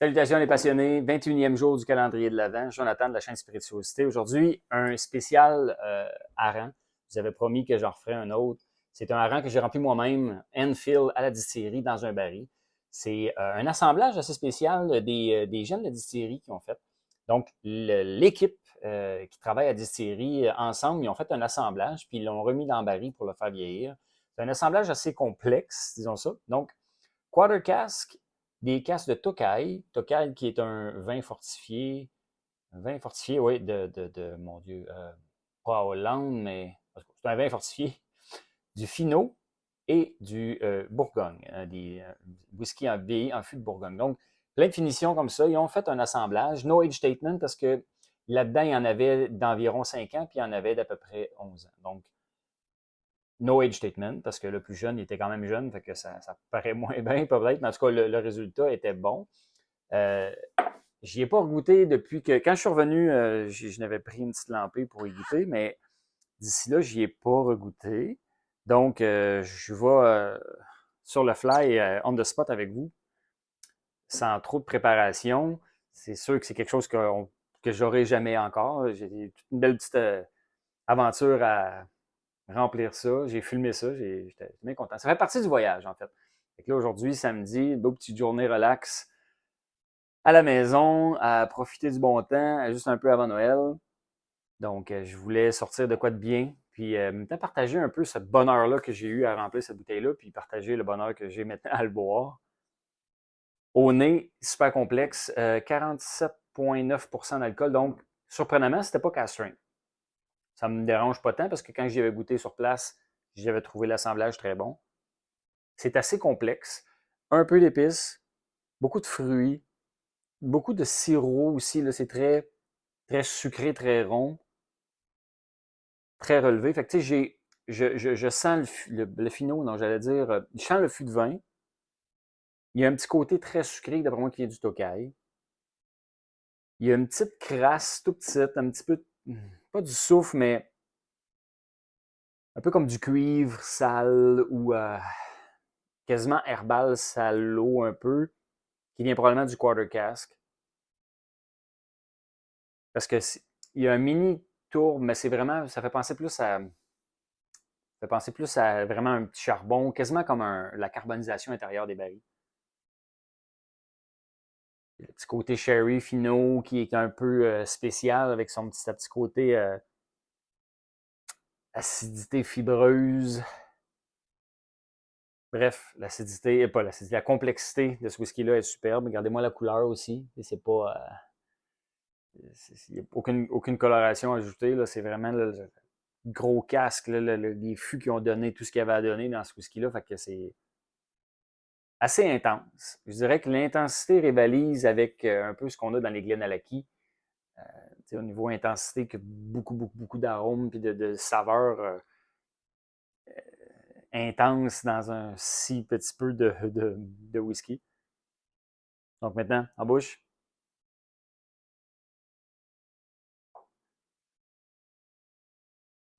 Salutations les passionnés, 21e jour du calendrier de l'Avent, Jonathan de la chaîne Spirituosité. Aujourd'hui, un spécial hareng. Je vous avais promis que j'en referais un autre. C'est un hareng que j'ai rempli moi-même, Enfield à la distillerie dans un baril. C'est un assemblage assez spécial des jeunes de la distillerie qui ont fait. Donc, l'équipe qui travaille à la distillerie, ensemble, ils ont fait un assemblage, puis ils l'ont remis dans le baril pour le faire vieillir. C'est un assemblage assez complexe, disons ça. Donc, quarter cask, des casques de Tokai. Tokai qui est un vin fortifié, oui, mon Dieu, pas Hollande, mais c'est un vin fortifié, du Finot et du Bourgogne, des whisky en vieilli en fût de Bourgogne. Donc, plein de finitions comme ça. Ils ont fait un assemblage, no age statement, parce que là-dedans, il y en avait d'environ 5 ans, puis il y en avait d'à peu près 11 ans. Donc, no age statement, parce que le plus jeune, il était quand même jeune, fait que ça paraît moins bien, peut-être, mais en tout cas, le résultat était bon. Euh, J'y ai pas goûté depuis que, quand je suis revenu, je n'avais pris une petite lampée pour y goûter, mais d'ici là, j'y ai pas regoûté. Donc, je vais sur le fly, on the spot avec vous, sans trop de préparation. C'est sûr que c'est quelque chose que j'aurai jamais encore. J'ai une belle petite aventure à remplir ça. J'ai filmé ça. J'étais bien content. Ça fait partie du voyage, en fait. Fait que là, aujourd'hui, samedi, une beau petite journée relax à la maison, à profiter du bon temps, juste un peu avant Noël. Donc, je voulais sortir de quoi de bien, puis en même temps partager un peu ce bonheur-là que j'ai eu à remplir cette bouteille-là, puis partager le bonheur que j'ai maintenant à le boire. Au nez, super complexe, 47,9% d'alcool, donc surprenamment, c'était pas cask strength. Ça me dérange pas tant parce que quand j'y avais goûté sur place, j'avais trouvé l'assemblage très bon. C'est assez complexe, un peu d'épices, beaucoup de fruits, beaucoup de sirop aussi, là, c'est très sucré, très rond, très relevé. Fait que tu sais, je sens le finot, non, j'allais dire, je sens le fût de vin. Il y a un petit côté très sucré, d'après moi, qui vient du Tokai. Il y a une petite crasse, tout petite, un petit peu, pas du soufre, mais un peu comme du cuivre sale ou quasiment herbal salaud un peu, qui vient probablement du quarter cask. Parce que il y a un mini tour, mais c'est vraiment, ça fait penser plus à vraiment un petit charbon, quasiment comme la carbonisation intérieure des barils. Le petit côté sherry finot qui est un peu spécial avec son petit côté acidité fibreuse. Bref, l'acidité, pas l'acidité, la complexité de ce whisky-là est superbe. Regardez-moi la couleur aussi. C'est pas. Il n'y a aucune coloration ajoutée. Là. C'est vraiment le gros casque, là, les fûts qui ont donné tout ce qu'il y avait à donner dans ce whisky-là. Fait que c'est assez intense. Je dirais que l'intensité rivalise avec un peu ce qu'on a dans les Glenallachie. Au niveau intensité, que beaucoup d'arômes et de saveurs intenses dans un si petit peu de whisky. Donc maintenant, en bouche.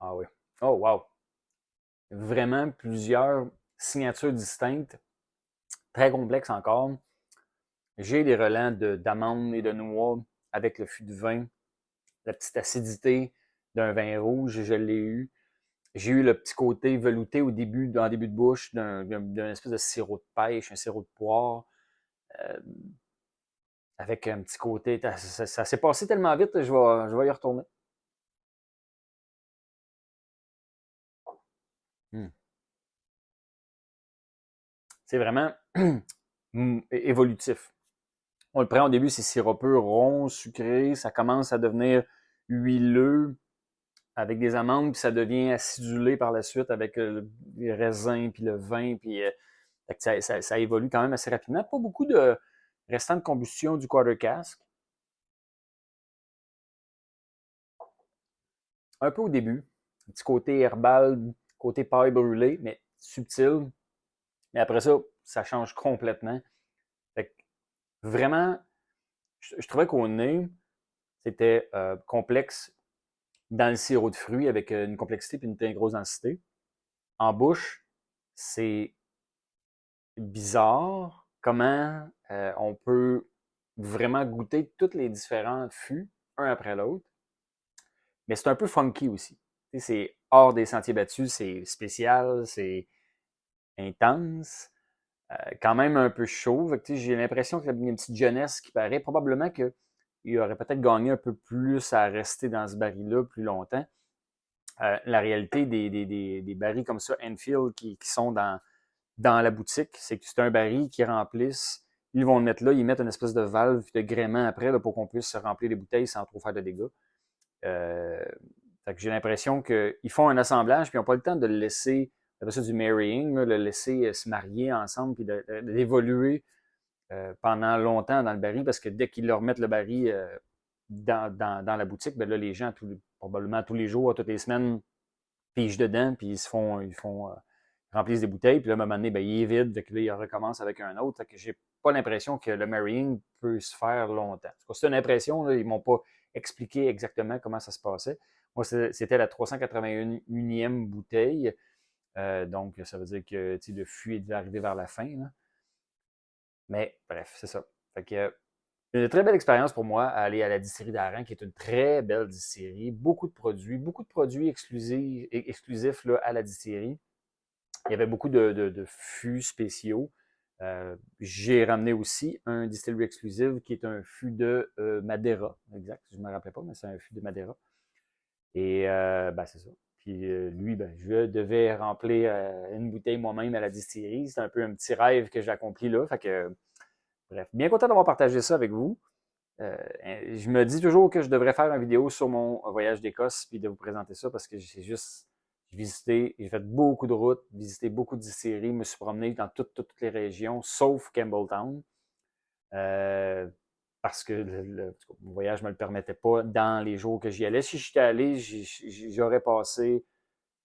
Ah oui. Oh wow. Vraiment plusieurs signatures distinctes, très complexes encore. J'ai des relents d'amandes et de noix avec le fût de vin, la petite acidité d'un vin rouge, je l'ai eu. J'ai eu le petit côté velouté dans le début de bouche, d'un espèce de sirop de pêche, un sirop de poire, euh, avec un petit côté. Ça s'est passé tellement vite, je vais y retourner. Hmm. C'est vraiment évolutif. On le prend au début, c'est sirupeux, rond, sucré, ça commence à devenir huileux avec des amandes, puis ça devient acidulé par la suite avec les raisins, puis le vin, puis ça évolue quand même assez rapidement. Pas beaucoup de restant de combustion du quarter cask. Un peu au début, un petit côté herbal, côté paille brûlée, mais subtil. Mais après ça, ça change complètement. Fait que vraiment, je trouvais qu'au nez, c'était complexe dans le sirop de fruits avec une complexité et une très grosse densité. En bouche, c'est bizarre comment on peut vraiment goûter tous les différents fûts, un après l'autre. Mais c'est un peu funky aussi. C'est hors des sentiers battus, c'est spécial, c'est intense, quand même un peu chaud. J'ai l'impression qu'il y a une petite jeunesse qui paraît. Probablement qu'il aurait peut-être gagné un peu plus à rester dans ce baril-là plus longtemps. La réalité des barils comme ça, Enfield, qui sont dans la boutique, c'est que c'est un baril qu'ils remplissent. Ils vont le mettre là, ils mettent une espèce de valve de gréement après là, pour qu'on puisse remplir les bouteilles sans trop faire de dégâts. Euh, Fait que j'ai l'impression qu'ils font un assemblage, puis ils n'ont pas le temps de le laisser, ça du marrying, là, le laisser se marier ensemble, puis d'évoluer pendant longtemps dans le baril, parce que dès qu'ils leur mettent le baril dans la boutique, ben là, les gens, probablement tous les jours, toutes les semaines, pigent dedans, puis ils remplissent des bouteilles, puis là, à un moment donné, ben, il est vide, fait que là, ils recommencent avec un autre. Fait que j'ai pas l'impression que le marrying peut se faire longtemps. C'est une impression, là, ils m'ont pas expliqué exactement comment ça se passait. Moi, c'était la 381e bouteille, donc ça veut dire que le fût est arrivé vers la fin. Là. Mais bref, c'est ça. Fait que, une très belle expérience pour moi à aller à la distillerie d'Aran, qui est une très belle distillerie. Beaucoup de produits exclusifs là, à la distillerie. Il y avait beaucoup de fûts spéciaux. J'ai ramené aussi un distillery exclusive qui est un fût de Madeira. Exact, je ne me rappelais pas, mais c'est un fût de Madeira. Et ben, c'est ça. Puis lui, ben, je devais remplir une bouteille moi-même à la distillerie. C'est un peu un petit rêve que j'ai accompli là. Fait que, bref, bien content d'avoir partagé ça avec vous. Je me dis toujours que je devrais faire une vidéo sur mon voyage d'Écosse puis de vous présenter ça parce que j'ai visité, j'ai fait beaucoup de routes, visité beaucoup de distilleries, me suis promené dans toutes les régions, sauf Campbelltown. Euh, Parce que mon voyage ne me le permettait pas dans les jours que j'y allais. Si j'étais allé, j'aurais passé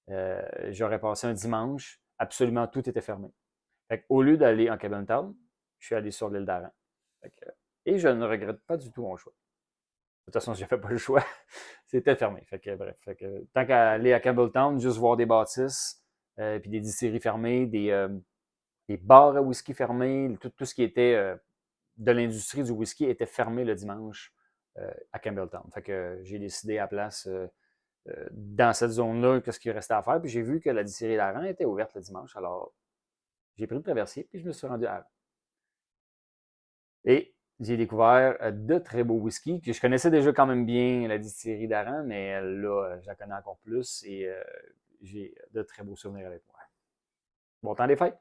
un dimanche, absolument tout était fermé. Fait au lieu d'aller en Campbelltown, je suis allé sur l'île d'Aran. Et je ne regrette pas du tout mon choix. De toute façon, j'ai fait pas le choix. C'était fermé. Fait que, bref. Fait que, tant qu'à aller à Campbelltown, juste voir des bâtisses, puis des distilleries fermées, des bars à whisky fermés, tout ce qui était de l'industrie du whisky était fermé le dimanche à Campbelltown. Fait que j'ai décidé à la place, dans cette zone-là, qu'est-ce qu'il restait à faire. Puis j'ai vu que la distillerie d'Aran était ouverte le dimanche. Alors, j'ai pris le traversier, puis je me suis rendu à Aran. Et j'ai découvert de très beaux whiskies, que je connaissais déjà quand même bien la distillerie d'Aran, mais là, je la connais encore plus et j'ai de très beaux souvenirs avec moi. Bon temps des fêtes!